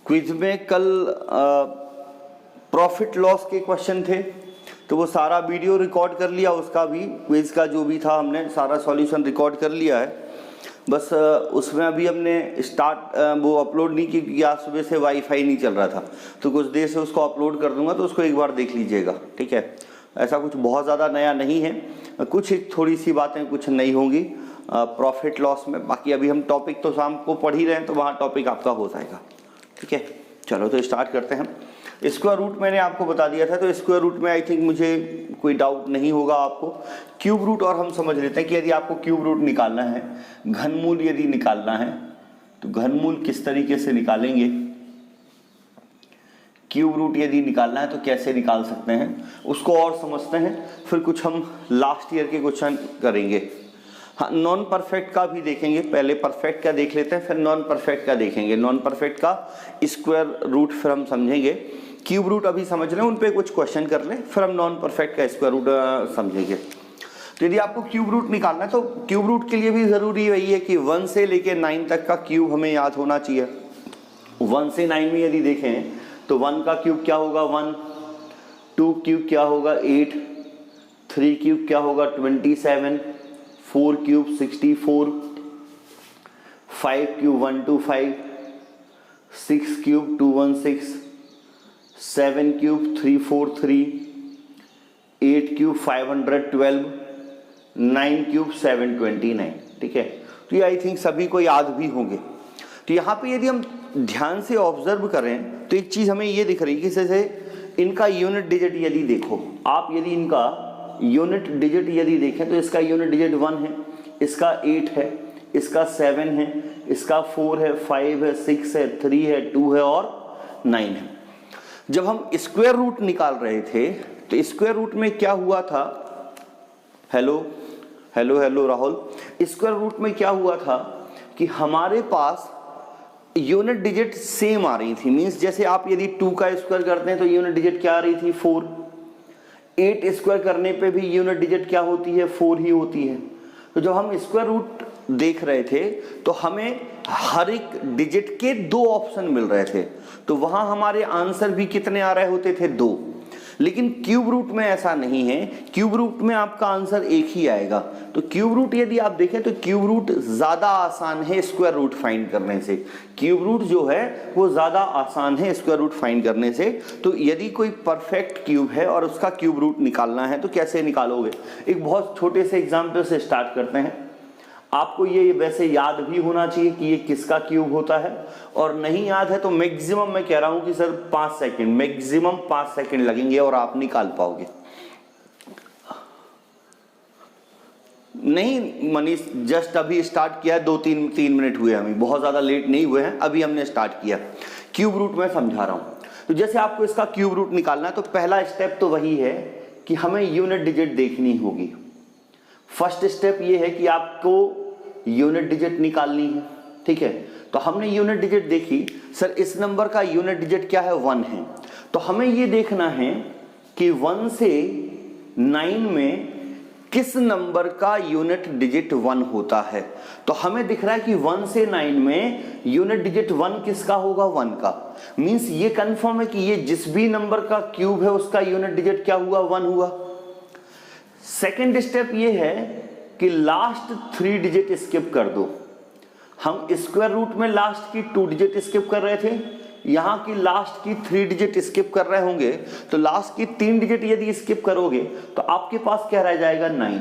Quiz में कल profit loss के क्वेश्चन थे, तो वो सारा वीडियो रिकॉर्ड कर लिया, उसका भी क्विज का जो भी था हमने सारा सॉल्यूशन रिकॉर्ड कर लिया है। बस उसमें अभी हमने स्टार्ट वो अपलोड नहीं की क्योंकि आज सुबह से वाईफाई नहीं चल रहा था, तो कुछ देर से उसको अपलोड कर दूंगा, तो उसको एक बार देख लीजिएगा, ठीक है। ऐसा कुछ बहुत ज़्यादा नया नहीं है, कुछ थोड़ी सी बातें कुछ नई होंगी प्रॉफिट लॉस में। बाकी अभी हम टॉपिक तो शाम को पढ़ ही रहे हैं, तो वहाँ टॉपिक आपका हो जाएगा, ठीक है। चलो तो स्टार्ट करते हैं। स्क्वायर रूट मैंने आपको बता दिया था, तो स्क्वायर रूट में आई थिंक मुझे कोई डाउट नहीं होगा आपको। क्यूब रूट और हम समझ लेते हैं कि यदि आपको क्यूब रूट निकालना है, घनमूल यदि निकालना है, तो घनमूल किस तरीके से निकालेंगे, क्यूब रूट यदि निकालना है तो कैसे निकाल सकते हैं, उसको और समझते हैं। फिर कुछ हम लास्ट ईयर के क्वेश्चन करेंगे। हाँ, नॉन परफेक्ट का भी देखेंगे, पहले परफेक्ट का देख लेते हैं, फिर नॉन परफेक्ट का देखेंगे। नॉन परफेक्ट का स्क्वायर रूट फिर हम समझेंगे, क्यूब रूट अभी समझ लें, उन पे कुछ क्वेश्चन कर लें, फिर हम नॉन परफेक्ट का स्क्वायर रूट समझेंगे। तो यदि आपको क्यूब रूट निकालना है तो क्यूब रूट के लिए भी ज़रूरी वही है कि 1 से लेके 9 तक का क्यूब हमें याद होना चाहिए। 1 से 9 में यदि देखें तो 1 का क्यूब क्या होगा 1, 2 क्यूब क्या होगा 8, 3 क्यूब क्या होगा 27, 4 cube 64, 5 cube 125, 6 cube 216, 7 cube 343, 8 cube 512, 9 cube 729, ठीक है। तो ये आई थिंक सभी को याद भी होंगे। तो यहाँ पे यदि हम ध्यान से ऑब्जर्व करें तो एक चीज़ हमें ये दिख रही है कि जैसे इनका यूनिट डिजिट यदि देखो आप, यदि इनका यूनिट डिजिट यदि देखें तो इसका यूनिट डिजिट 1 है, इसका 8 है, इसका 7 है, इसका 4 है, 5 है, 6 है, 3 है, 2 है और 9 है। जब हम स्क्वायर रूट निकाल रहे थे तो स्क्वायर रूट में क्या हुआ था, hello hello hello Rahul, square root में क्या हुआ था कि हमारे पास यूनिट डिजिट सेम आ रही थी। मींस जैसे आप यदि 2 का स्क्वायर करते हैं तो यूनिट डिजिट क्या आ रही थी 4, 8 स्क्वायर करने पे भी यूनिट डिजिट क्या होती है 4 ही होती है। तो जब हम स्क्वायर रूट देख रहे थे तो हमें हर एक डिजिट के 2 ऑप्शन मिल रहे थे, तो वहां हमारे आंसर भी कितने आ रहे होते थे 2। लेकिन क्यूब रूट में ऐसा नहीं है, क्यूब रूट में आपका आंसर एक ही आएगा। तो क्यूब रूट यदि आप देखें तो क्यूब रूट ज्यादा आसान है स्क्वायर रूट फाइंड करने से। क्यूब रूट जो है वो ज्यादा आसान है स्क्वायर रूट फाइंड करने से। तो यदि कोई परफेक्ट क्यूब है और उसका क्यूब रूट निकालना है तो कैसे निकालोगे, एक बहुत छोटे से एग्जाम्पल से स्टार्ट करते हैं। आपको ये वैसे याद भी होना चाहिए कि ये किसका क्यूब होता है, और नहीं याद है तो मैक्सिमम मैं कह रहा हूं कि सर 5 सेकंड, मैक्सिमम 5 सेकंड लगेंगे और आप निकाल पाओगे। नहीं मनीष, जस्ट अभी स्टार्ट किया है, 2-3 मिनट हुए, हमें बहुत ज्यादा लेट नहीं हुए हैं, अभी हमने स्टार्ट किया। क्यूब रूट में समझा रहा हूं। तो जैसे आपको इसका क्यूब रूट निकालना है तो पहला स्टेप तो वही है कि हमें यूनिट डिजिट देखनी होगी। फर्स्ट स्टेप ये है कि आपको यूनिट डिजिट निकालनी है, ठीक है। तो हमने यूनिट डिजिट देखी, सर इस नंबर का यूनिट डिजिट क्या है 1 है, तो हमें ये देखना है कि 1 से 9 में किस नंबर का यूनिट डिजिट 1 होता है। तो हमें दिख रहा है कि 1 से 9 में यूनिट डिजिट 1 किसका होगा 1 का। मींस ये कंफर्म है कि ये जिस भी नंबर का क्यूब है उसका यूनिट डिजिट क्या हुआ 1 हुआ। सेकेंड स्टेप ये है कि लास्ट 3 डिजिट स्किप कर दो। हम स्क्वायर रूट में लास्ट की 2 डिजिट स्किप कर रहे थे, यहां की लास्ट की 3 डिजिट स्किप कर रहे होंगे, तो लास्ट की 3 डिजिट यदि स्किप करोगे तो आपके पास क्या रह जाएगा 9।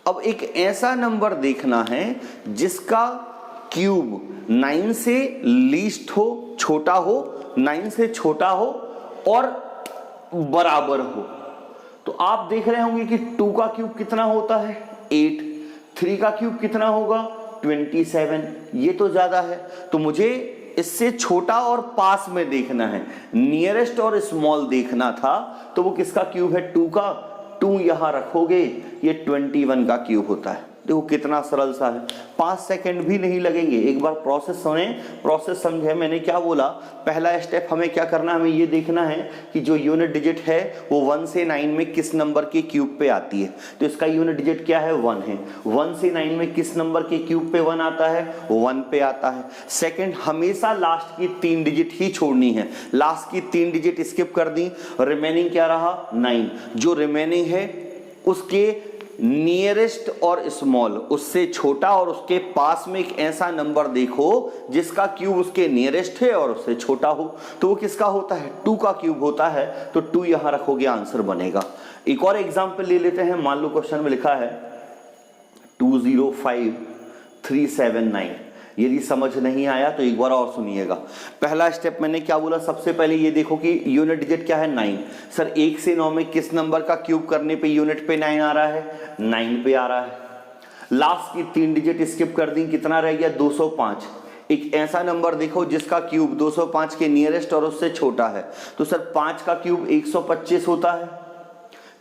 अब एक ऐसा नंबर देखना है जिसका क्यूब 9 से लीस्ट हो, छोटा हो, 9 से छोटा हो और बराबर हो। तो आप देख रहे होंगे कि 2 का क्यूब कितना होता है 8, 3 का क्यूब कितना होगा 27, ये तो ज्यादा है। तो मुझे इससे छोटा और पास में देखना है, नियरेस्ट और स्मॉल देखना था, तो वो किसका क्यूब है 2 का। 2 यहां रखोगे, ये 21 का क्यूब होता है। देखो कितना सरल सा है, 5 सेकंड भी नहीं लगेंगे। एक बार प्रोसेस सुने, प्रोसेस समझे। मैंने क्या बोला, पहला स्टेप हमें क्या करना है, हमें ये देखना है कि जो यूनिट डिजिट है वो 1 से 9 में किस नंबर के क्यूब पे आती है। तो इसका यूनिट डिजिट क्या है, 1 है। 1 से 9 में किस नंबर के क्यूब पे 1 आता है, 1 पे आता है। सेकंड, हमेशा लास्ट की 3 डिजिट ही छोड़नी है, लास्ट की 3 डिजिट स्किप कर दी, रिमेनिंग क्या रहा, 9। जो रिमेनिंग है उसके नियरेस्ट और स्मॉल, उससे छोटा और उसके पास में एक ऐसा नंबर देखो जिसका क्यूब उसके नियरेस्ट है और उससे छोटा हो। तो वो किसका होता है, 2 का क्यूब होता है। तो 2 यहां रखोगे, आंसर बनेगा। एक और एग्जांपल ले लेते हैं। मान लो क्वेश्चन में लिखा है 205379। यदि समझ नहीं आया तो एक बार और सुनिएगा। पहला स्टेप मैंने क्या बोला, सबसे पहले ये देखो कि यूनिट डिजिट क्या है, 9। सर 1 से 9 में किस नंबर का क्यूब करने पे यूनिट पे 9 आ रहा है, 9 पे आ रहा है। लास्ट की 3 डिजिट स्किप कर दी, कितना रह गया, 205। एक ऐसा नंबर देखो जिसका क्यूब 205 के नियरेस्ट और उससे छोटा है। तो सर 5 का क्यूब 125 होता है,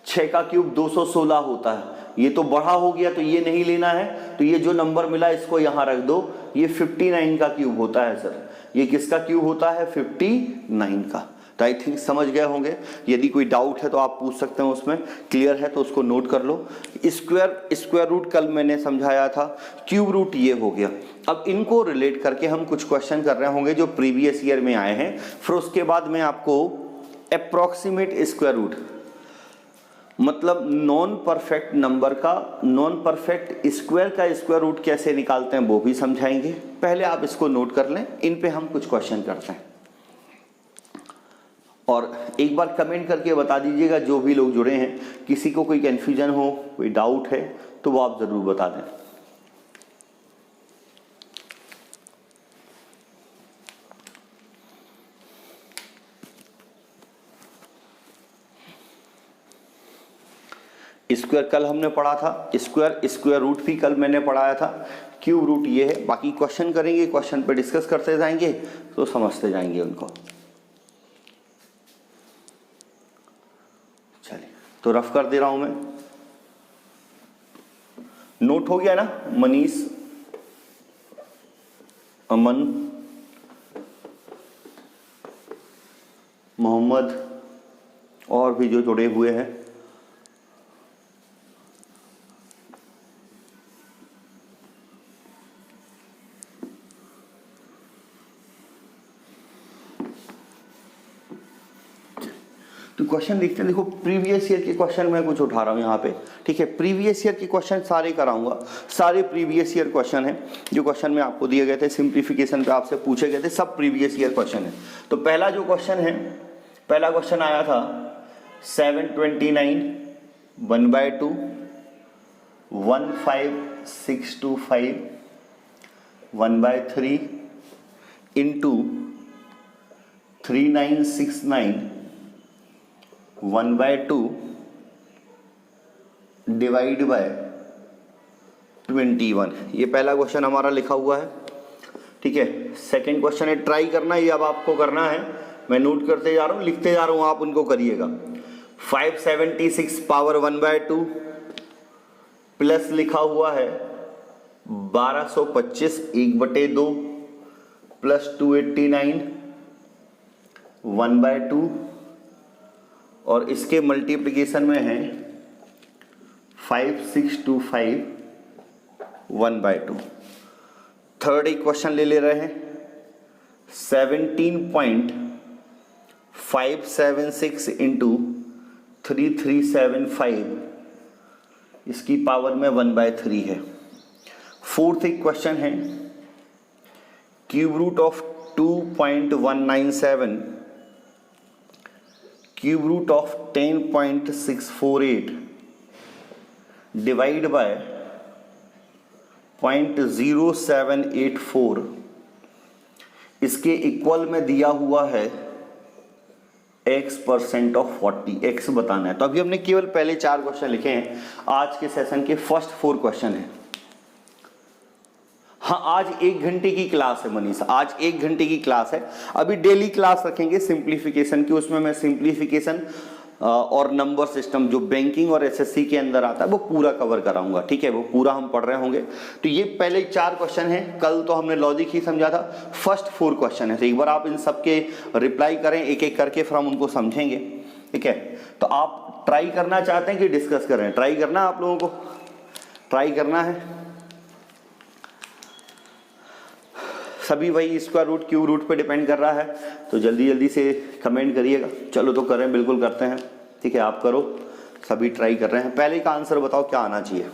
6 का क्यूब 216 होता है। ये तो बड़ा हो गया तो ये नहीं लेना है, तो ये जो नंबर मिला इसको यहां रख दो। ये 59 का क्यूब होता है सर। ये किसका क्यूब होता है, 59 का। तो आई थिंक समझ गए होंगे। यदि कोई डाउट है तो आप पूछ सकते हैं, उसमें क्लियर है तो उसको नोट कर लो। स्क्वायर रूट कल मैंने समझाया था, क्यूब रूट ये हो गया। अब इनको रिलेट करके हम कुछ क्वेश्चन कर रहे होंगे जो प्रीवियस ईयर में आए हैं। फिर उसके बाद मैं आपको अप्रोक्सीमेट स्क्वायर रूट, मतलब नॉन परफेक्ट नंबर का, नॉन परफेक्ट स्क्वायर का स्क्वायर रूट कैसे निकालते हैं वो भी समझाएंगे। पहले आप इसको नोट कर लें, इन पे हम कुछ क्वेश्चन करते हैं। और एक बार कमेंट करके बता दीजिएगा जो भी लोग जुड़े हैं, किसी को कोई कंफ्यूजन हो, कोई डाउट है तो वो आप जरूर बता दें। स्क्वायर कल हमने पढ़ा था, स्क्वायर रूट भी कल मैंने पढ़ाया था, क्यूब रूट ये है। बाकी क्वेश्चन करेंगे, क्वेश्चन पे डिस्कस करते जाएंगे तो समझते जाएंगे उनको। चलिए तो रफ कर दे रहा हूं मैं। नोट हो गया ना, मनीष, अमन, मोहम्मद और भी जो जुड़े हुए हैं। तो क्वेश्चन देखते हैं। देखो प्रीवियस ईयर के क्वेश्चन मैं कुछ उठा रहा हूं यहाँ पे, ठीक है। प्रीवियस ईयर के क्वेश्चन सारे कराऊंगा, सारे प्रीवियस ईयर क्वेश्चन हैं जो क्वेश्चन में आपको दिए गए थे, सिंप्लीफिकेशन पे आपसे पूछे गए थे, सब प्रीवियस ईयर क्वेश्चन है। तो पहला जो क्वेश्चन है, पहला क्वेश्चन आया था 729 1/2 15625 1/3 इंटू 3969 1/2 डिवाइड बाय 21। ये पहला क्वेश्चन हमारा लिखा हुआ है, ठीक है। सेकंड क्वेश्चन है, ट्राई करना, ये अब आपको करना है, मैं नोट करते जा रहा हूँ, लिखते जा रहा हूँ, आप उनको करिएगा। 576 पावर 1/2 प्लस लिखा हुआ है 1225 1/2 प्लस 289 1/2 और इसके मल्टीप्लिकेशन में है 5625 1/2। थर्ड एक क्वेश्चन ले रहे हैं 17.576 इंटू 3375, इसकी पावर में 1/3 है। फोर्थ एक क्वेश्चन है cube root of 2.197 cube root of 10.648 divide by 0.0784, इसके इक्वल में दिया हुआ है x% ऑफ 40, x बताना है। तो अभी हमने केवल पहले 4 क्वेश्चन लिखे हैं, आज के सेशन के फर्स्ट 4 क्वेश्चन है। हाँ, आज 1 घंटे की क्लास है मनीष, आज 1 घंटे की क्लास है। अभी डेली क्लास रखेंगे सिंप्लीफिकेशन की, उसमें मैं सिंप्लीफिकेशन और नंबर सिस्टम जो बैंकिंग और एसएससी के अंदर आता है वो पूरा कवर कराऊंगा, ठीक है, वो पूरा हम पढ़ रहे होंगे। तो ये पहले 4 क्वेश्चन हैं, कल तो हमने लॉजिक ही समझा था, फर्स्ट 4 क्वेश्चन है। तो एक बार आप इन सब के रिप्लाई करें एक एक करके, फिर हम उनको समझेंगे, ठीक है। तो आप ट्राई करना चाहते हैं कि डिस्कस करें? ट्राई करना, आप लोगों को ट्राई करना है। सभी वही स्क्वायर रूट क्यूब रूट पे डिपेंड कर रहा है, तो जल्दी जल्दी से कमेंट करिएगा। चलो तो करें, बिल्कुल करते हैं, ठीक है, आप करो, सभी ट्राई कर रहे हैं। पहले का आंसर बताओ क्या आना चाहिए।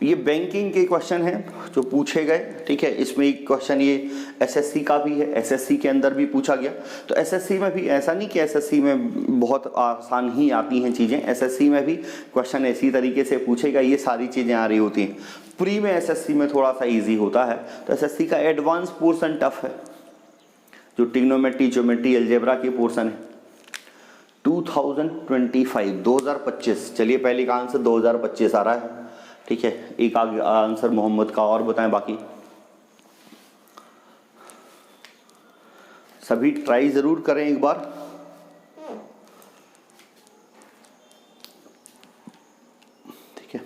ये बैंकिंग के क्वेश्चन हैं जो पूछे गए, ठीक है। इसमें एक क्वेश्चन ये एसएससी का भी है, एसएससी के अंदर भी पूछा गया। तो एसएससी में भी ऐसा नहीं कि एसएससी में बहुत आसान ही आती हैं चीज़ें, एसएससी में भी क्वेश्चन इसी तरीके से पूछेगा, ये सारी चीज़ें आ रही होती हैं। प्री में एसएससी में थोड़ा सा ईजी होता है, तो एसएससी का एडवांस पोर्सन टफ है, जो ट्रिग्नोमेट्री ज्योमेट्री अलजेब्रा की पोर्सन है। 2025 चलिए पहले का आंसर 2025 आ रहा है, ठीक है। एक आंसर मोहम्मद का, और बताएं बाकी सभी ट्राई जरूर करें एक बार। ठीक है,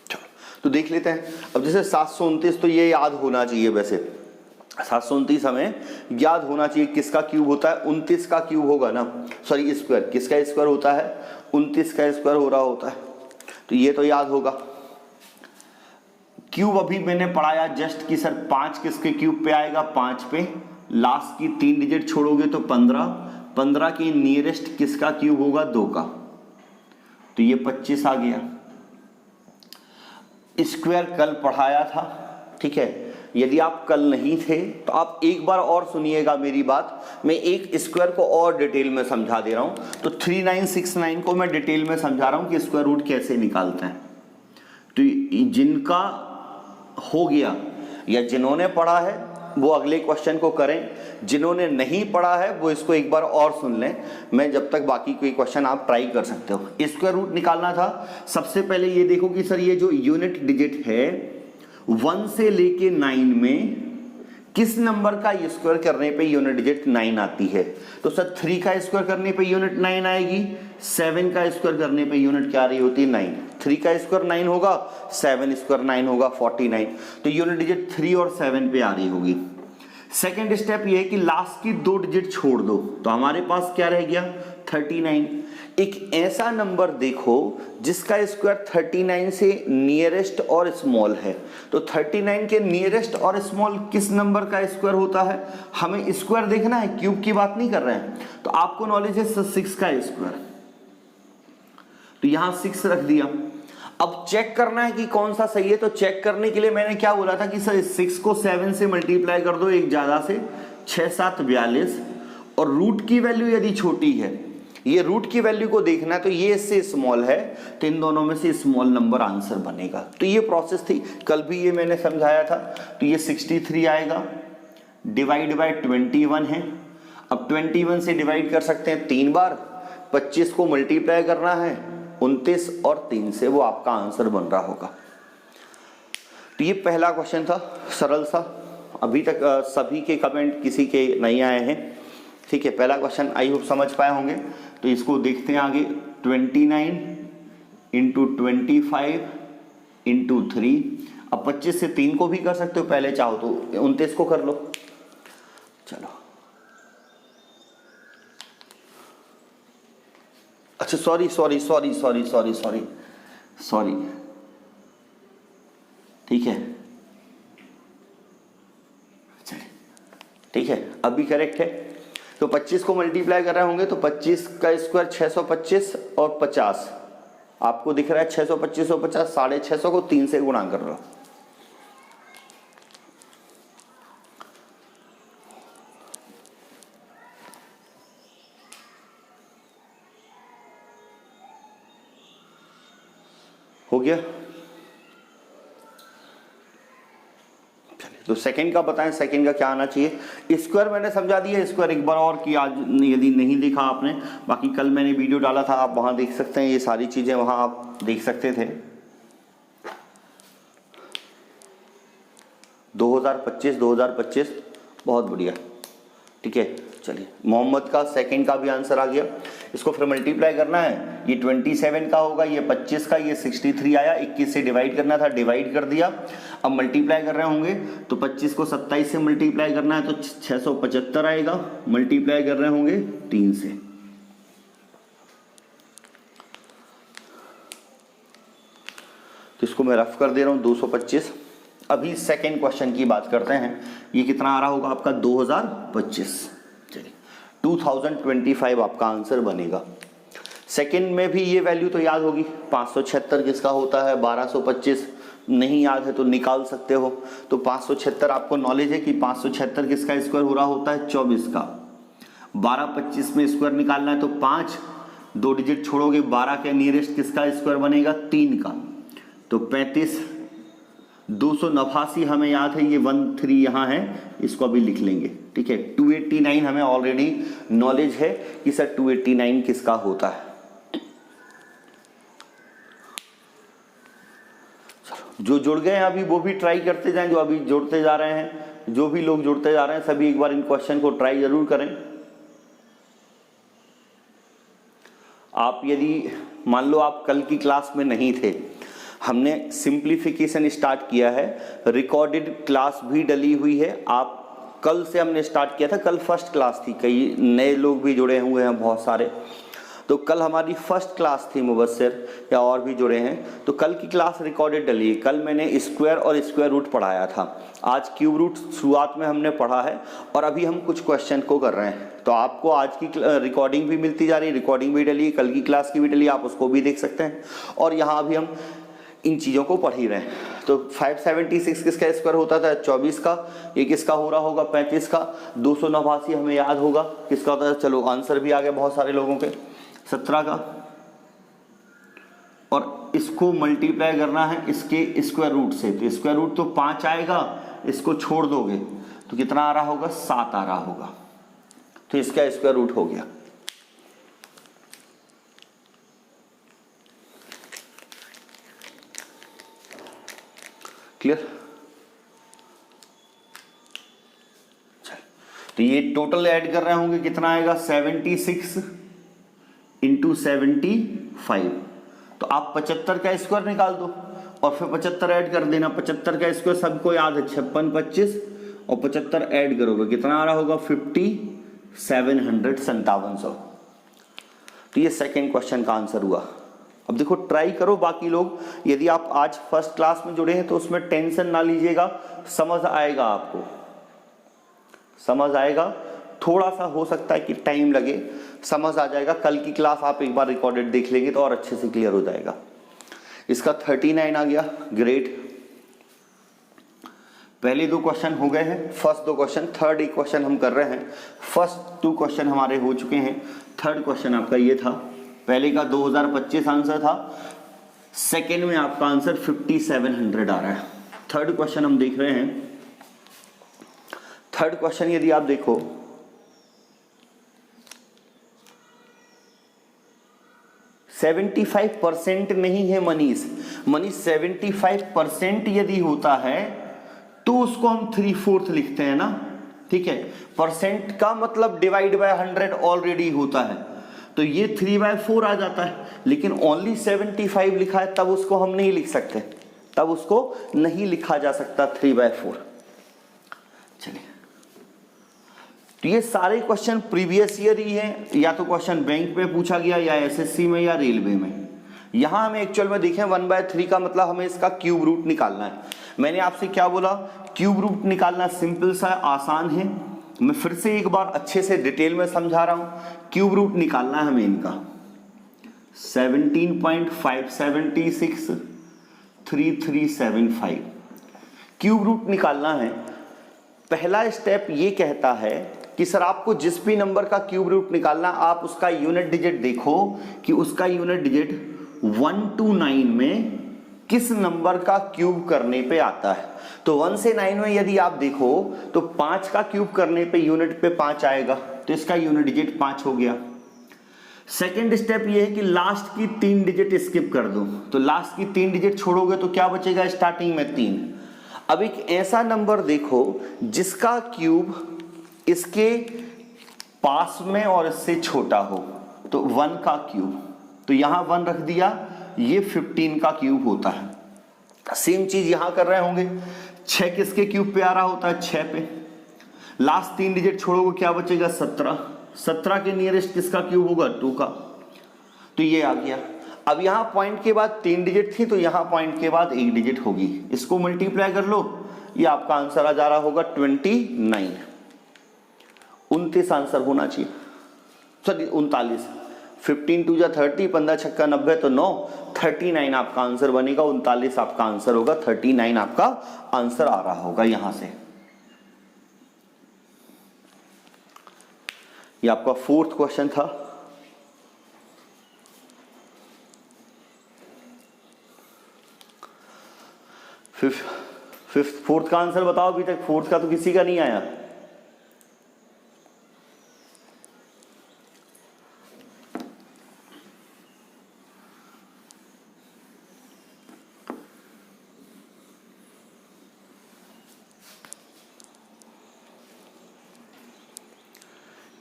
चलो तो देख लेते हैं। अब जैसे 729 तो ये याद होना चाहिए, वैसे 729 हमें याद होना चाहिए। किसका क्यूब होता है? 29 का क्यूब होगा ना, सॉरी स्क्वायर, किसका स्क्वायर होता है? 29 का स्क्वायर हो रहा होता है, तो ये तो याद होगा। क्यूब अभी मैंने पढ़ाया जस्ट कि सर 5 किसके क्यूब पे आएगा? 5 पे लास्ट की 3 डिजिट छोड़ोगे तो 15, 15 के नियरेस्ट किसका क्यूब होगा? 2 का, तो ये 25 आ गया। स्क्वायर कल पढ़ाया था, ठीक है। यदि आप कल नहीं थे तो आप एक बार और सुनिएगा मेरी बात, मैं एक स्क्वायर को और डिटेल में समझा दे रहा हूं। तो 3969 को मैं डिटेल में समझा रहा हूं कि स्क्वायर रूट कैसे निकालते हैं। तो जिनका हो गया या जिन्होंने पढ़ा है वो अगले क्वेश्चन को करें, जिन्होंने नहीं पढ़ा है वो इसको एक बार और सुन लें। मैं जब तक बाकी कोई क्वेश्चन आप ट्राई कर सकते हो। स्क्वायर रूट निकालना था, सबसे पहले ये देखो कि सर ये जो यूनिट डिजिट है 1 से लेके 9 में किस नंबर का स्क्वायर करने पे यूनिट डिजिट 9 आती है? तो सर 3 का स्क्वायर करने पे यूनिट 9 आएगी, 7 का स्क्वायर करने पे यूनिट क्या आ रही होती है? 9। 3 का स्क्वायर 9 होगा, 7 स्क्वायर 9 होगा, 49। तो यूनिट डिजिट 3 और 7 पे आ रही होगी। सेकेंड स्टेप ये है कि लास्ट की 2 डिजिट छोड़ दो, तो हमारे पास क्या रह गया? 39। एक ऐसा नंबर देखो जिसका स्क्वायर 39 से नियरेस्ट और स्मॉल है। तो 39 के नियरेस्ट और स्मॉल किस नंबर का स्क्वायर होता है? हमें स्क्वायर देखना है, क्यूब की बात नहीं कर रहे हैं। तो आपको नॉलेज है 6 का स्क्वायर, तो यहां 6 रख दिया। अब चेक करना है कि कौन सा सही है। तो चेक करने के लिए मैंने क्या बोला था कि सर 6 को 7 से मल्टीप्लाई कर दो, एक ज्यादा से, 6 7 42, और रूट की वैल्यू यदि छोटी है, ये रूट की वैल्यू को देखना है, तो ये इससे स्मॉल है, तो इन दोनों में से स्मॉल नंबर आंसर बनेगा। तो ये प्रोसेस थी, कल भी ये मैंने समझाया था। तो ये 63 आएगा, डिवाइड बाय 21 है। अब 21 से डिवाइड कर सकते हैं 3 बार, 25 को मल्टीप्लाई करना है 29 और 3 से, वो आपका आंसर बन रहा होगा। तो ये पहला क्वेश्चन था, सरल सा। अभी तक सभी के कमेंट किसी के नहीं आए हैं, ठीक है। पहला क्वेश्चन आई होप समझ पाए होंगे। तो इसको देखते हैं आगे। 29 इंटू 25 इंटू 3। अब 25 से 3 को भी कर सकते हो, पहले चाहो तो 29 को कर लो। चलो, अच्छा सॉरी, ठीक है, ठीक है, अभी करेक्ट है। तो 25 को मल्टीप्लाई कर रहे होंगे तो 25 का स्क्वायर 625 और 50 आपको दिख रहा है 625 और 50, 650 को 3 से गुणा कर रहा हो। हो गया। तो सेकंड का बताएं, सेकंड का क्या आना चाहिए? स्क्वायर मैंने समझा दिया, स्क्वायर एक बार और कि आज यदि नहीं देखा आपने, बाकी कल मैंने वीडियो डाला था, आप वहां देख सकते हैं, ये सारी चीजें वहां आप देख सकते थे। 2025 बहुत बढ़िया, ठीक है। चलिए, मोहम्मद का सेकंड का भी आंसर आ गया। इसको फिर मल्टीप्लाई करना है, ये 27 का होगा, ये 25 का, ये 63 आया, 21 से डिवाइड करना था, डिवाइड कर दिया। अब मल्टीप्लाई कर रहे होंगे तो 25 को 27 से मल्टीप्लाई करना है तो 675 आएगा, मल्टीप्लाई कर रहे होंगे 3 से। तो इसको मैं रफ कर दे रहा हूँ 225। अभी सेकेंड क्वेश्चन की बात करते हैं, ये कितना आ रहा होगा आपका 2025। चलिए 2025 आपका आंसर बनेगा। सेकेंड में भी ये वैल्यू तो याद होगी, 576 किसका होता है, 1225 नहीं याद है तो निकाल सकते हो। तो 576 आपको नॉलेज है कि 576 किसका स्क्वायर हो रहा होता है, 24 का। 1225 में स्क्वायर निकालना है तो 5 2 डिजिट छोड़ोगे, 12 के नियरेस्ट किसका स्क्वायर बनेगा, 3 का। तो 35, 289 हमें याद है, ये 13 यहाँ है, इसको अभी लिख लेंगे, ठीक है। 289 हमें ऑलरेडी नॉलेज है कि सर 289 किसका होता है। जो जुड़ गए हैं अभी वो भी ट्राई करते जाएं, जो अभी जुड़ते जा रहे हैं, जो भी लोग जुड़ते जा रहे हैं सभी एक बार इन क्वेश्चन को ट्राई जरूर करें। आप यदि मान लो आप कल की क्लास में नहीं थे, हमने सिंप्लीफिकेशन स्टार्ट किया है, रिकॉर्डेड क्लास भी डली हुई है। आप कल से हमने स्टार्ट किया था, कल फर्स्ट क्लास थी, कई नए लोग भी जुड़े हुए हैं बहुत सारे। तो कल हमारी फर्स्ट क्लास थी, मुबस्सिर या और भी जुड़े हैं, तो कल की क्लास रिकॉर्डेड डली है। कल मैंने स्क्वायर और स्क्वायर रूट पढ़ाया था, आज क्यूब रूट शुरुआत में हमने पढ़ा है और अभी हम कुछ क्वेश्चन को कर रहे हैं। तो आपको आज की रिकॉर्डिंग भी मिलती जा रही है, रिकॉर्डिंग भी डली है, कल की क्लास की भी डली, आप उसको भी देख सकते हैं। और यहाँ अभी हम इन चीज़ों को पढ़ ही रहे हैं। तो 576 किसका स्क्वायर होता था, 24 का। ये किसका हो रहा होगा, 35 का। 289 हमें याद होगा किसका होता है, चलो आंसर भी आ गया बहुत सारे लोगों के, 17 का। और इसको मल्टीप्लाई करना है इसके स्क्वायर रूट से, तो स्क्वायर रूट तो 5 आएगा, इसको छोड़ दोगे तो कितना आ रहा होगा, 7 आ रहा होगा। तो इसका स्क्वायर रूट हो गया। क्लियर। तो ये टोटल ऐड कर रहे होंगे, कितना आएगा, 76 इंटू 75। तो आप 75 का स्क्वायर निकाल दो और फिर 75 ऐड कर देना। 75 का स्क्वायर सबको याद है, 56 25 और 75 ऐड करोगे कितना आ रहा होगा, 5700। तो ये सेकेंड क्वेश्चन का आंसर हुआ। अब देखो ट्राई करो बाकी लोग, यदि आप आज फर्स्ट क्लास में जुड़े हैं तो उसमें टेंशन ना लीजिएगा, समझ आएगा, आपको समझ आएगा। थोड़ा सा हो सकता है कि टाइम लगे, समझ आ जाएगा। कल की क्लास आप एक बार रिकॉर्डेड देख लेंगे तो और अच्छे से क्लियर हो जाएगा। इसका 39 आ गया, ग्रेट। पहले 2 क्वेश्चन हो गए हैं, फर्स्ट 2 क्वेश्चन, थर्ड एक क्वेश्चन हम कर रहे हैं। फर्स्ट 2 क्वेश्चन हमारे हो चुके हैं, थर्ड क्वेश्चन आपका ये था। पहले का 2025 आंसर था, सेकेंड में आपका आंसर 5700 आ रहा है। थर्ड क्वेश्चन हम देख रहे हैं। थर्ड क्वेश्चन यदि आप देखो, %75 नहीं है मनीष, 75% यदि होता है तो उसको हम 3/4 लिखते हैं ना, ठीक है। परसेंट का मतलब डिवाइड बाय 100 ऑलरेडी होता है, तो ये 3/4 आ जाता है। लेकिन ओनली 75 लिखा है तब उसको हम नहीं लिख सकते, तब उसको नहीं लिखा जा सकता 3/4। चलिए, तो ये सारे क्वेश्चन प्रीवियस ईयर ही हैं, या तो क्वेश्चन बैंक में पूछा गया या एसएससी में या रेलवे में। यहां हमें एक्चुअल में देखें 1/3 का मतलब हमें इसका क्यूब रूट निकालना है। मैंने आपसे क्या बोला, क्यूब रूट निकालना सिंपल सा आसान है। मैं फिर से एक बार अच्छे से डिटेल में समझा रहा हूं। क्यूब रूट निकालना है हमें इनका 17.576 3375 क्यूब रूट निकालना है। पहला स्टेप ये कहता है कि सर आपको जिस भी नंबर का क्यूब रूट निकालना, आप उसका यूनिट डिजिट देखो कि उसका यूनिट डिजिट 1 to 9 में किस नंबर का क्यूब करने पे आता है। तो 1 से 9 में यदि आप देखो तो 5 का क्यूब करने पे यूनिट पे 5 आएगा, तो इसका यूनिट डिजिट 5 हो गया। सेकेंड स्टेप ये है कि लास्ट की 3 डिजिट स्किप कर दो, तो लास्ट की 3 डिजिट छोड़ोगे तो क्या बचेगा, स्टार्टिंग में 3। अब एक ऐसा नंबर देखो जिसका क्यूब इसके पास में और इससे छोटा हो तो 1 का क्यूब, तो यहां 1 रख दिया, ये 15 का क्यूब होता है। सेम चीज यहां कर रहे होंगे, 6 किसके क्यूब पे आ रहा होता है, 6 पे। लास्ट 3 डिजिट छोड़ोगे क्या बचेगा, 17। 17 के नियरेस्ट किसका क्यूब होगा, 2 का, तो ये आ गया। अब यहां पॉइंट के बाद 3 डिजिट थी तो यहां पॉइंट के बाद 1 डिजिट होगी, इसको मल्टीप्लाई कर लो, ये आपका आंसर आ जा रहा होगा 29। 29 आंसर होना चाहिए, सॉरी 39। 15 2 जा 30, 15 छक्का 90 तो 9, 39 आपका आंसर बनेगा। 39 आपका आंसर होगा, 39 आपका आंसर आ रहा होगा यहां से। ये आपका 4th क्वेश्चन था। फिफ्थ 4th का आंसर बताओ, अभी तक 4th का तो किसी का नहीं आया।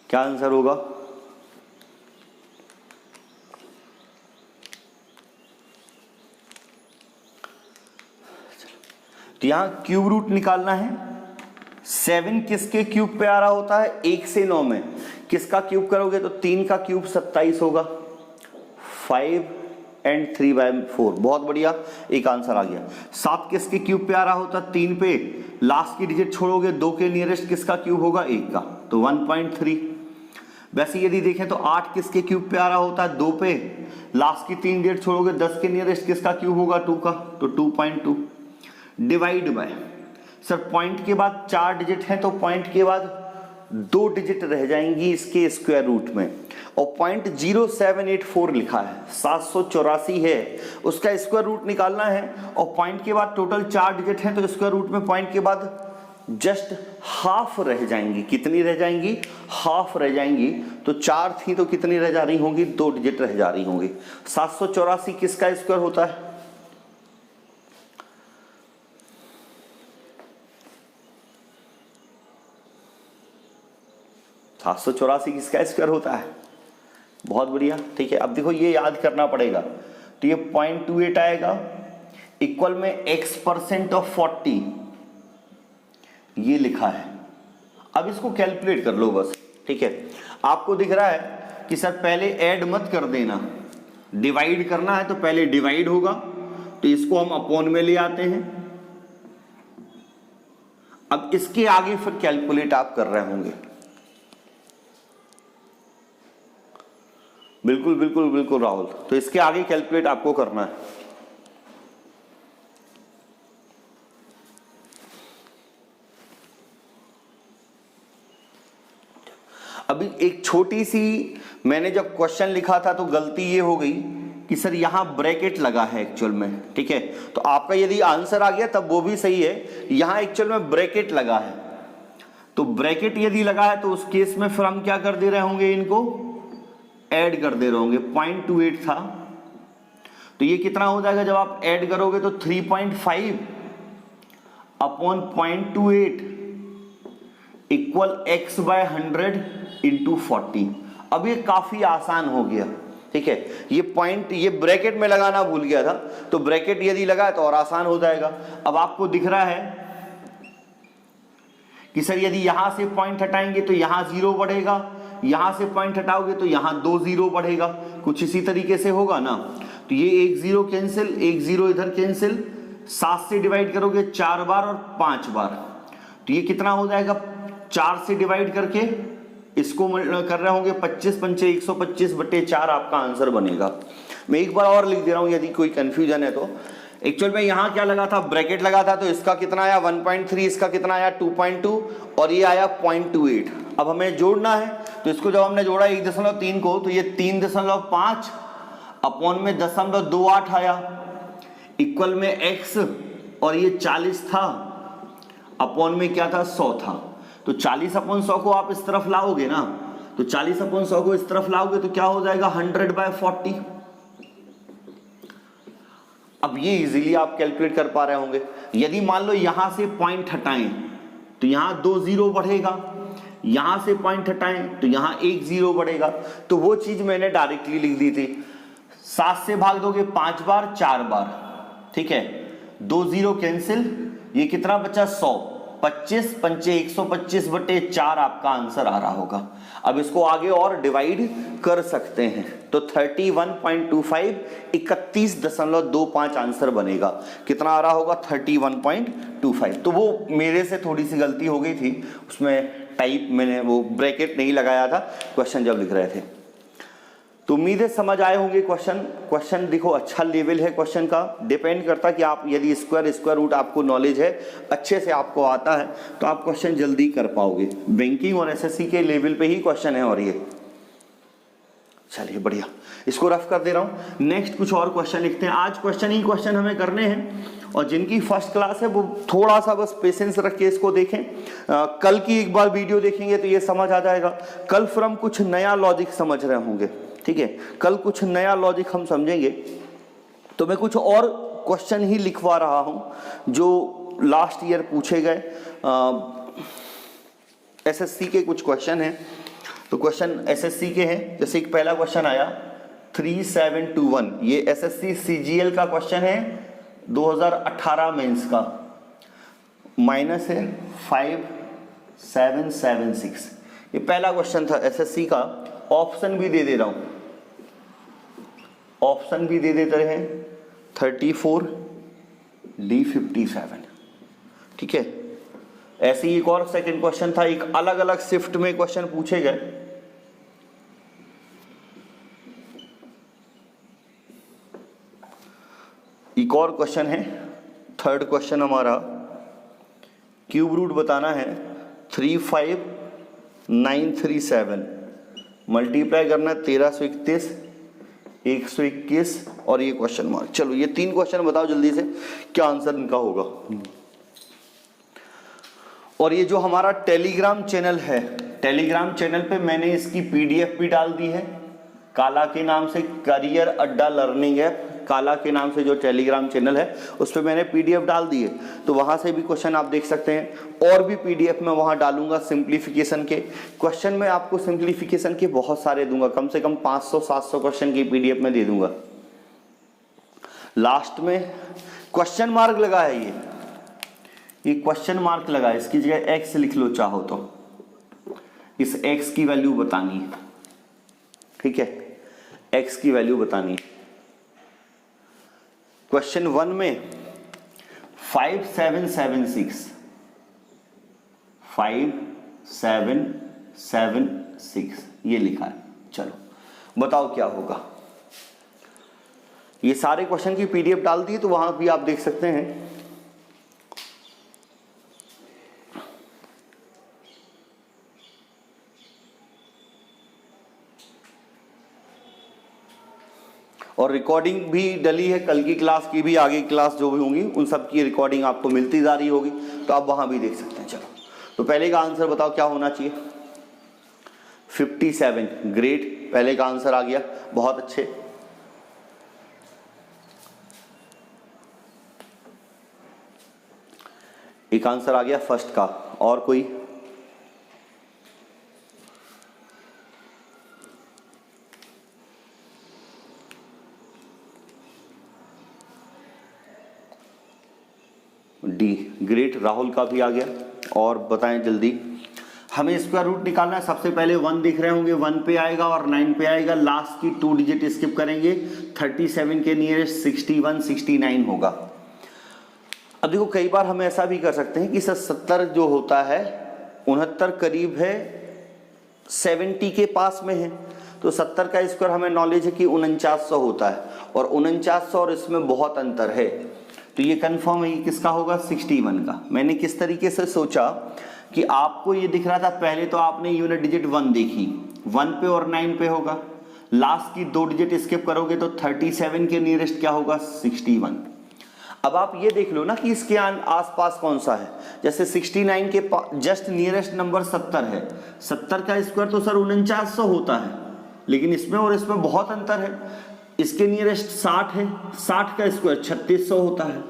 क्या आंसर होगा, तो यहां क्यूब रूट निकालना है। 7 किसके क्यूब पे आ रहा होता है, 1 से 9 में किसका क्यूब करोगे तो 3 का क्यूब 27 होगा। 5 and 3/4, बहुत बढ़िया, एक आंसर आ गया। 7 किसके क्यूब पे आ रहा होता है, 3 पे, लास्ट की डिजिट छोड़ोगे 2 के नियरेस्ट किसका क्यूब होगा, 1 का, तो 1.3। वैसे यदि देखें तो 8 किसके क्यूब पे आ रहा होता है, 2 पे, लास्ट की 3 डिजिट छोड़ोगे 10 के नियरेस्ट किसका क्यूब होगा, 2 का, तो 2.2। डिवाइड बाय, सर पॉइंट के बाद 4 डिजिट है तो पॉइंट के बाद 2 डिजिट रह जाएंगी इसके स्क्वायर रूट में, और पॉइंट 0784 लिखा है, 784 है, उसका स्क्वायर रूट निकालना है, और पॉइंट के बाद टोटल 4 डिजिट है तो स्क्वायर रूट में पॉइंट के बाद जस्ट हाफ रह जाएंगी। कितनी रह जाएंगी, हाफ रह जाएंगी। तो 4 थी तो कितनी रह जा रही होंगी, 2 डिजिट रह जा रही होंगी। 784 किसका स्क्वायर होता है, 784 किसका स्क्वायर होता है, बहुत बढ़िया, ठीक है। अब देखो ये याद करना पड़ेगा, तो ये 0.28 आएगा, इक्वल में x% ऑफ 40, ये लिखा है। अब इसको कैलकुलेट कर लो बस, ठीक है। आपको दिख रहा है कि सर पहले ऐड मत कर देना, डिवाइड करना है तो पहले डिवाइड होगा, तो इसको हम अपॉन में ले आते हैं। अब इसके आगे फिर कैलकुलेट आप कर रहे होंगे, बिल्कुल बिल्कुल बिल्कुल राहुल, तो इसके आगे कैलकुलेट आपको करना है। अभी एक छोटी सी, मैंने जब क्वेश्चन लिखा था तो गलती ये हो गई कि सर यहां ब्रैकेट लगा है एक्चुअल में, ठीक है। तो आपका यदि आंसर आ गया तब वो भी सही है, यहां एक्चुअल में ब्रैकेट लगा है, तो ब्रैकेट यदि लगा है तो उस केस में फिर हम क्या कर दे रहे होंगे, इनको ऐड कर दे रहे होंगे। 0.28 था तो ये कितना हो जाएगा, जब आप ऐड करोगे तो 3.5 अपॉन 0.28 इक्वल x/100 इंटू 40। अब ये काफी आसान हो गया, ठीक है। ये पॉइंट, ये ब्रैकेट में लगाना भूल गया था, तो ब्रैकेट यदि लगा तो और आसान हो जाएगा। अब आपको दिख रहा है कि सर यदि यहां से पॉइंट हटाएंगे तो यहां 0 बढ़ेगा, यहां से पॉइंट हटाओगे तो यहां 2 0 बढ़ेगा, कुछ इसी तरीके से होगा ना। तो ये 1 0 कैंसिल, 1 0 इधर कैंसिल, 7 से डिवाइड करोगे 4 बार और 5 बार, तो ये कितना हो जाएगा, 4 से डिवाइड करके इसको कर रहे होंगे 25 पंचे 125/4 आपका आंसर बनेगा। मैं एक बार और लिख दे रहा हूं यदि कोई कंफ्यूजन है तो। एक्चुअल में यहां क्या लगा था, ब्रैकेट लगा था, तो इसका कितना आया 1.3, इसका कितना आया 2.2, और ये आया 0.28। अब हमें जोड़ना है, तो इसको जब हमने जोड़ा 1.3 को, तो ये 3.5 अपॉन में 0.28 आया, इक्वल में x, और ये 40 था, अपॉन में क्या था 100 था, तो 40/100 को आप इस तरफ लाओगे ना, तो 40/100 को इस तरफ लाओगे तो क्या हो जाएगा 100/40। अब ये इजीली आप कैलकुलेट कर पा रहे होंगे। यदि मान लो यहां से पॉइंट हटाएं तो यहां 2 0 बढ़ेगा, यहां से पॉइंट हटाएं तो यहां एक 0 बढ़ेगा, तो वो चीज मैंने डायरेक्टली लिख दी थी। 7 से भाग दोगे 5 बार 4 बार, ठीक है, 2 0 कैंसिल, ये कितना बचा 100, 25 पंचे 125 बटे 4 आपका आंसर आ रहा होगा। अब इसको आगे और डिवाइड कर सकते हैं तो 31.25 31.25 आंसर बनेगा। कितना आ रहा होगा 31.25। तो वो मेरे से थोड़ी सी गलती हो गई थी, उसमें टाइप मैंने वो ब्रैकेट नहीं लगाया था क्वेश्चन जब लिख रहे थे। तो उम्मीद है समझ आए होंगे क्वेश्चन देखो अच्छा लेवल है क्वेश्चन का, डिपेंड करता कि आप यदि स्क्वायर रूट आपको नॉलेज है, अच्छे से आपको आता है तो आप क्वेश्चन जल्दी कर पाओगे। बैंकिंग और एसएससी के लेवल पे ही क्वेश्चन है और ये चलिए बढ़िया, इसको रफ कर दे रहा हूँ। नेक्स्ट कुछ और क्वेश्चन लिखते हैं। आज क्वेश्चन हमें करने हैं और जिनकी फर्स्ट क्लास है वो थोड़ा सा बस पेशेंस रख के इसको देखें। कल की एक बार वीडियो देखेंगे तो ये समझ आ जाएगा। कल फिर हम कुछ नया लॉजिक समझ रहे होंगे, ठीक है, कल कुछ नया लॉजिक हम समझेंगे। तो मैं कुछ और क्वेश्चन ही लिखवा रहा हूं जो लास्ट ईयर पूछे गए एसएससी के कुछ क्वेश्चन हैं। तो क्वेश्चन एसएससी के हैं, जैसे एक पहला क्वेश्चन आया 3721, ये एसएससी सीजीएल का क्वेश्चन है 2018 मेंस का, माइनस है 5776। ये पहला क्वेश्चन था एसएससी का। ऑप्शन भी दे दे रहा हूं, ऑप्शन भी दे देते हैं 34 D57, ठीक है। ऐसे ही एक और सेकंड क्वेश्चन था, एक अलग अलग शिफ्ट में क्वेश्चन पूछे गए। एक और क्वेश्चन है, थर्ड क्वेश्चन हमारा क्यूब रूट बताना है 35937, मल्टीप्लाई करना है 1331 121 और ये क्वेश्चन मार्क। चलो ये 3 क्वेश्चन बताओ जल्दी से क्या आंसर इनका होगा। और ये जो हमारा टेलीग्राम चैनल है, टेलीग्राम चैनल पे मैंने इसकी पीडीएफ भी डाल दी है, काला के नाम से, करियर अड्डा लर्निंग ऐप, काला के नाम से जो टेलीग्राम चैनल है उस पर मैंने पीडीएफ डाल दी है, तो वहां से भी क्वेश्चन आप देख सकते हैं। और भी पीडीएफ में वहां डालूंगा सिंप्लीफिकेशन के क्वेश्चन, में आपको सिंप्लीफिकेशन के बहुत सारे दूंगा, कम से कम 500-700 क्वेश्चन की पीडीएफ में दे दूंगा। लास्ट में क्वेश्चन मार्क लगा है, ये क्वेश्चन मार्क लगा है, इसकी जगह एक्स लिख लो चाहो तो, इस एक्स की वैल्यू बतानी है, ठीक है, एक्स की वैल्यू बतानी है। क्वेश्चन 1 में 5776 ये लिखा है। चलो बताओ क्या होगा। ये सारे क्वेश्चन की पीडीएफ डाल दी तो वहां भी आप देख सकते हैं। और रिकॉर्डिंग भी डली है, कल की क्लास की भी, आगे की क्लास जो भी होंगी उन सब की रिकॉर्डिंग आपको मिलती जा रही होगी, तो आप वहां भी देख सकते हैं। चलो तो पहले का आंसर बताओ क्या होना चाहिए। 57, ग्रेट, पहले का आंसर आ गया, बहुत अच्छे। एक आंसर आ गया फर्स्ट का, और कोई? डी, ग्रेट, राहुल का भी आ गया। और बताएं जल्दी, हमें स्क्वायर रूट निकालना है। सबसे पहले 1 दिख रहे होंगे, 1 पे आएगा और 9 पे आएगा, लास्ट की 2 डिजिट स्किप करेंगे। 37 के नियरेस्ट 61 69 होगा। अब देखो कई बार हम ऐसा भी कर सकते हैं कि 70 जो होता है 69 करीब है 70 के पास में है, तो 70 का स्क्वायर हमें नॉलेज है कि 4900 होता है, और 4900 और इसमें बहुत अंतर है, तो ये कंफर्म है, ये किसका होगा 61 का। मैंने किस तरीके से सोचा कि आपको ये दिख रहा था, पहले तो आपने यूनिट डिजिट 1 देखी, 1 पे और 9 पे होगा, लास्ट की 2 डिजिट स्किप करोगे तो 37 के नियरेस्ट क्या होगा 61। अब आप ये देख लो ना कि इसके आसपास कौन सा है, जैसे 69 के जस्ट नियरेस्ट नंबर 70 है, 70 का स्क्वायर तो सर 4900 होता है, लेकिन इसमें और इसमें बहुत अंतर है। इसके नियरेस्ट 60 है, 60 का स्क्वायर 3600 होता है,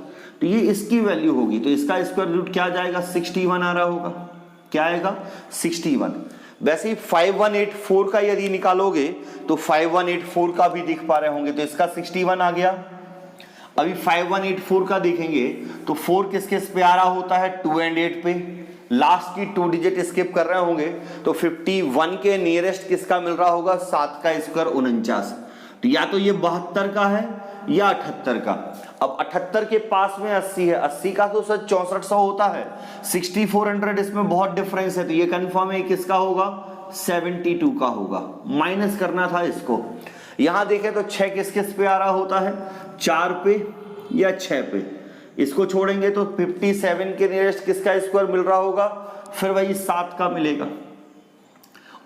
तो ये इसकी वैल्यू होगी, तो इसका स्क्वायर रूट क्या आ जाएगा 61 आ रहा होगा। क्या आएगा 61। वैसे ही 5184 का यदि निकालोगे तो 5184 का भी दिख पा रहे होंगे, तो इसका 61 आ गया। अभी 5184 का देखेंगे तो 4 किस किस पे आ रहा होता है 2 और 8 पे, लास्ट की 2 डिजिट स्किप कर रहे होंगे तो 51 के नियरेस्ट किसका मिल रहा होगा 7 का स्क्वायर 49। तो या तो ये 72 का है या 78 का। अब 78 के पास में 80 है, 80 का तो सर 6400 होता है, 6400 इसमें बहुत डिफरेंस है, तो ये कंफर्म है किसका होगा 72 का होगा। माइनस करना था इसको। यहां देखें तो 6 किस किस पे आ रहा होता है 4 पे या 6 पे, इसको छोड़ेंगे तो 57 के नियरेस्ट किसका स्क्वायर मिल रहा होगा, फिर वही 7 का मिलेगा।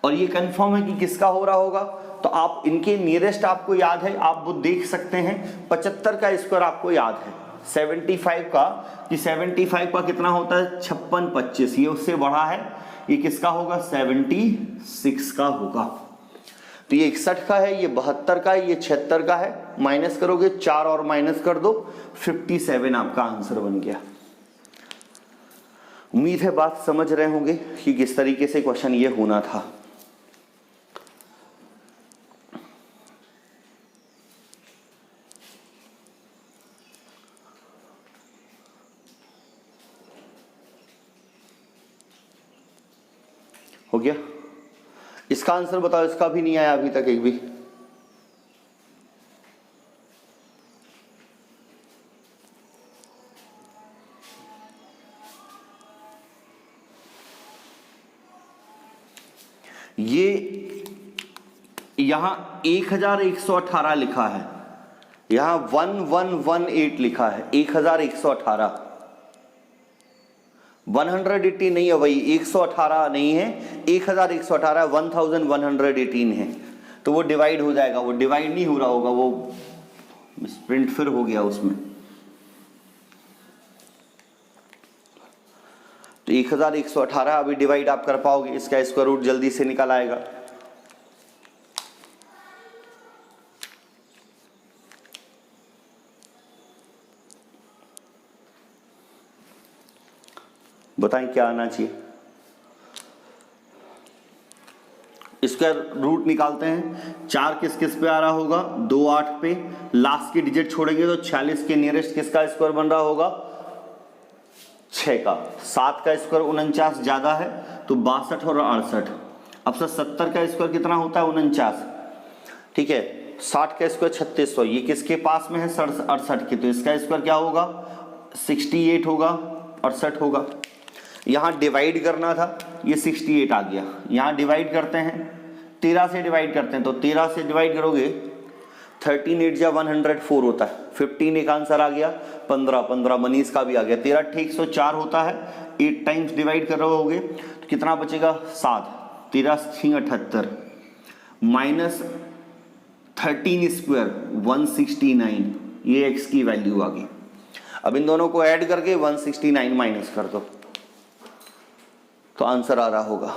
और ये कंफर्म है कि किसका हो रहा होगा, तो आप इनके नियरेस्ट आपको याद है, आप वो देख सकते हैं। 75 का स्क्वायर आपको याद है 75 का, कि 75 का कितना होता है 56 25, ये उससे बड़ा है, ये किसका होगा 76 का होगा। तो ये 61 का है, ये 72 का है, ये 76 का है। माइनस करोगे 4 और माइनस कर दो 57 आपका आंसर बन गया। उम्मीद है बात समझ रहे होंगे कि किस तरीके से क्वेश्चन ये होना था। हो गया। इसका आंसर बताओ, इसका भी नहीं आया अभी तक एक भी। ये यहां 1118 लिखा है, यहां 1118 लिखा है, 1118 180 नहीं है, वही 118 नहीं है, 1118 1118 है, तो वो डिवाइड हो जाएगा, वो डिवाइड नहीं हो रहा होगा, वो प्रिंट फिर हो गया उसमें। तो 1118 अभी डिवाइड आप कर पाओगे, इसका स्क्वायर रूट जल्दी से निकल आएगा। बताएं क्या आना चाहिए। इसका रूट निकालते हैं, 4 किस किस पे आ रहा होगा 2 8 पे, लास्ट की डिजिट छोड़ेंगे तो 46 के नियरेस्ट किसका स्क्वायर बन रहा होगा 6 का, 7 का स्क्वायर 49 ज्यादा है तो 62 और 68। अब सर 70 का स्क्वायर कितना होता है 49, ठीक है, 60 का स्क्वायर 3600, ये किसके पास में है 68 के, तो इसका स्क्वायर क्या होगा 68 होगा, 68 होगा। यहाँ डिवाइड करना था, ये 68 आ गया, यहाँ डिवाइड करते हैं 13 से डिवाइड करते हैं, तो 13 से डिवाइड करोगे 13 8 जा 104 होता है, 15 एक आंसर आ गया, 15 15 मनीष का भी आ गया, 13 ठीक 104 होता है, 8 टाइम्स डिवाइड कर रहे होगे तो कितना बचेगा 7, 13 78 माइनस 13 स्क्वायर 169, ये एक्स की वैल्यू आ गई। अब इन दोनों को ऐड करके 169 माइनस कर दो तो आंसर आ रहा होगा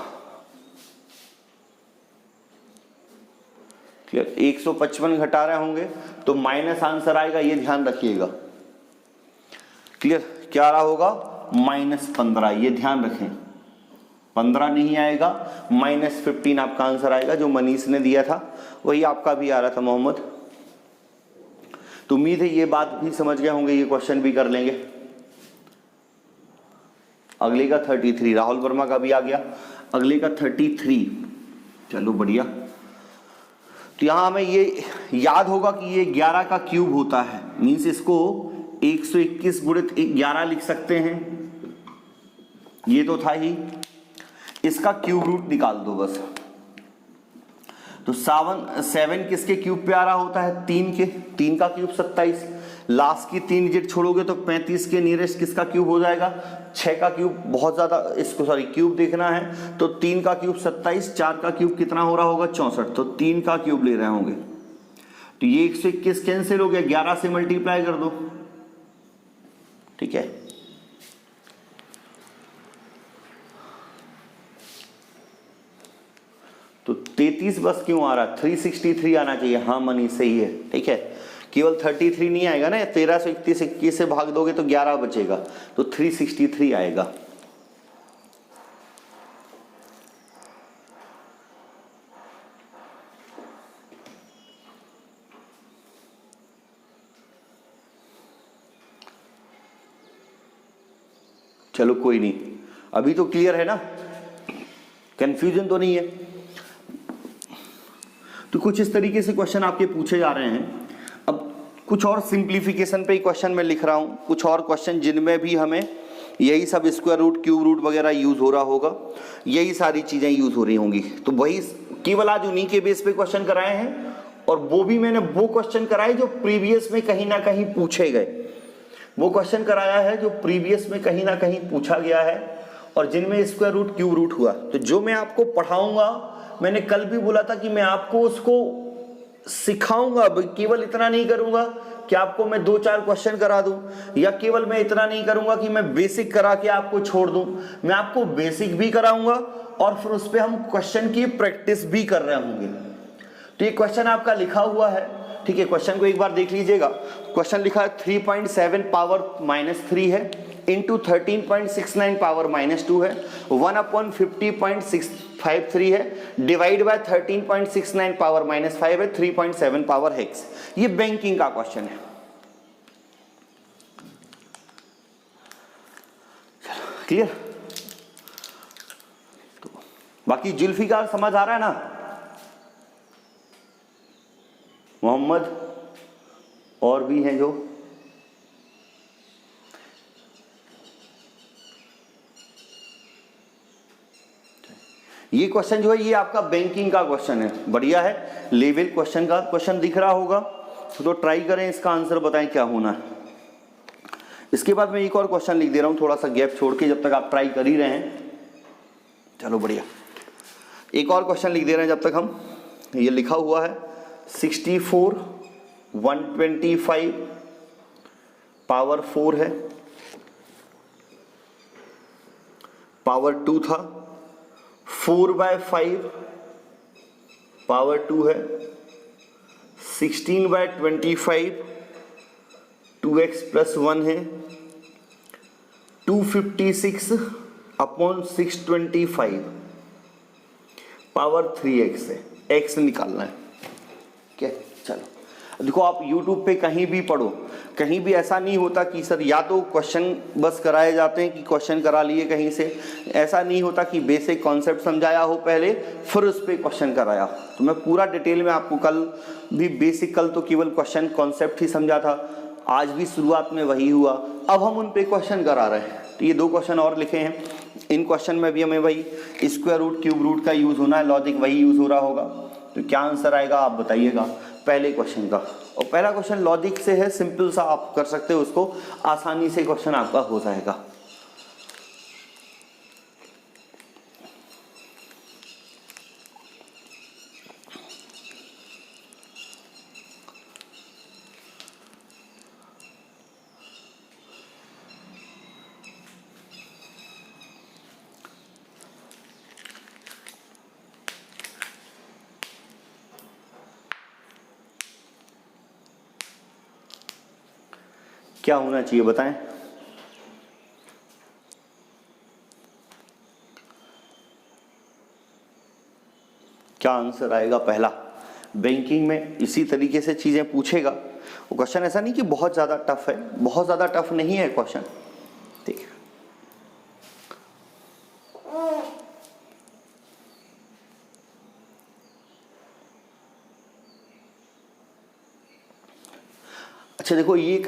क्लियर। 155 घटा रहे होंगे तो माइनस आंसर आएगा, ये ध्यान रखिएगा क्लियर। क्या आ रहा होगा -15, ये ध्यान रखें, 15 नहीं आएगा, -15 आपका आंसर आएगा, जो मनीष ने दिया था वही आपका भी आ रहा था मोहम्मद। तो उम्मीद है ये बात भी समझ गए होंगे, ये क्वेश्चन भी कर लेंगे। अगले का 33, राहुल वर्मा का भी आ गया, अगले का 33, चलो बढ़िया। तो यहां हमें ये याद होगा कि ये 11 का क्यूब होता है, मीन्स इसको 121 गुणित 11 लिख सकते हैं, ये तो था ही, इसका क्यूब रूट निकाल दो बस। तो 7 किसके क्यूब पे आ रहा होता है 3 के, 3 का क्यूब 27, लास्ट की 3 डिजिट छोड़ोगे तो 35 के नियरेस्ट किसका क्यूब हो जाएगा 6 का क्यूब, बहुत ज्यादा इसको सॉरी क्यूब देखना है, तो 3 का क्यूब 27, 4 का क्यूब कितना हो रहा होगा 64, तो 3 का क्यूब ले रहे होंगे, तो ये 121 कैंसिल हो गया, 11 से मल्टीप्लाई कर दो, ठीक है। तो 33 बस क्यों आ रहा, 363 आना चाहिए, हाँ मनी सही है, ठीक है, केवल 33 नहीं आएगा ना, 13 से 21 से भाग दोगे तो 11 बचेगा, तो 363 आएगा। चलो कोई नहीं, अभी तो क्लियर है ना, कंफ्यूजन तो नहीं है। तो कुछ इस तरीके से क्वेश्चन आपके पूछे जा रहे हैं। अब कुछ और सिंप्लीफिकेशन पे ही क्वेश्चन मैं लिख रहा हूँ, कुछ और क्वेश्चन जिनमें भी हमें यही सब स्क्वायर रूट क्यूब रूट वगैरह यूज हो रहा होगा, यही सारी चीजें यूज हो रही होंगी। तो वही केवल आज उन्हीं के बेस पे क्वेश्चन कराए हैं, और वो भी मैंने वो क्वेश्चन कराए जो प्रीवियस में कहीं ना कहीं पूछे गए, वो क्वेश्चन कराया है जो प्रीवियस में कहीं ना कहीं पूछा गया है और जिनमें स्क्वायर रूट क्यूब रूट हुआ। तो जो मैं आपको पढ़ाऊंगा, मैंने कल भी बोला था कि मैं आपको उसको सिखाऊंगा, केवल इतना नहीं करूंगा कि आपको मैं 2-4 क्वेश्चन करा दूं, या केवल मैं इतना नहीं करूंगा कि मैं बेसिक करा के आपको छोड़ दूं। मैं आपको बेसिक भी कराऊंगा और फिर उस पर हम क्वेश्चन की प्रैक्टिस भी कर रहे होंगे। तो ये क्वेश्चन आपका लिखा हुआ है, ठीक है, क्वेश्चन को एक बार देख लीजिएगा। क्वेश्चन लिखा है 3.7 पावर -3 है, इंटू 13.69 पावर -2 है, 1/50.653 है, डिवाइड बाय 13.69 पावर -5 है, 3.7 पावर हेक्स। ये बैंकिंग का क्वेश्चन है। क्लियर? तो बाकी जुल्फिकार समझ आ रहा है ना? मोहम्मद और भी हैं जो, ये क्वेश्चन जो है ये आपका बैंकिंग का क्वेश्चन है, बढ़िया है, लेवल क्वेश्चन का क्वेश्चन दिख रहा होगा तो ट्राई करें, इसका आंसर बताएं क्या होना है। इसके बाद मैं एक और क्वेश्चन लिख दे रहा हूं, थोड़ा सा गैप छोड़ के, जब तक आप ट्राई कर ही रहे हैं। चलो बढ़िया, एक और क्वेश्चन लिख दे रहे हैं जब तक हम। ये लिखा हुआ है 64 125 पावर 4 है, पावर 2 था, 4/5 पावर 2 है, 16/25 2x + 1 है, 256/625 पावर 3x है, x निकालना है। क्या? चलो देखो, आप YouTube पे कहीं भी पढ़ो, कहीं भी ऐसा नहीं होता कि सर या तो क्वेश्चन बस कराए जाते हैं कि क्वेश्चन करा लिए कहीं से, ऐसा नहीं होता कि बेसिक कॉन्सेप्ट समझाया हो पहले फिर उस पर क्वेश्चन कराया। तो मैं पूरा डिटेल में आपको कल भी बेसिक, कल तो केवल क्वेश्चन कॉन्सेप्ट ही समझा था, आज भी शुरुआत में वही हुआ, अब हम उन पे क्वेश्चन करा रहे हैं। तो ये 2 क्वेश्चन और लिखे हैं, इन क्वेश्चन में भी हमें वही स्क्वायर रूट क्यूब रूट का यूज होना है, लॉजिक वही यूज हो रहा होगा। तो क्या आंसर आएगा आप बताइएगा पहले क्वेश्चन का। और पहला क्वेश्चन लॉजिक से है, सिंपल सा आप कर सकते हो उसको, आसानी से क्वेश्चन आपका हो जाएगा। क्या होना चाहिए बताएं? क्या आंसर आएगा पहला? बैंकिंग में इसी तरीके से चीजें पूछेगा वो क्वेश्चन, ऐसा नहीं कि बहुत ज्यादा टफ है, बहुत ज्यादा टफ नहीं है क्वेश्चन, ठीक है। अच्छा देखो, ये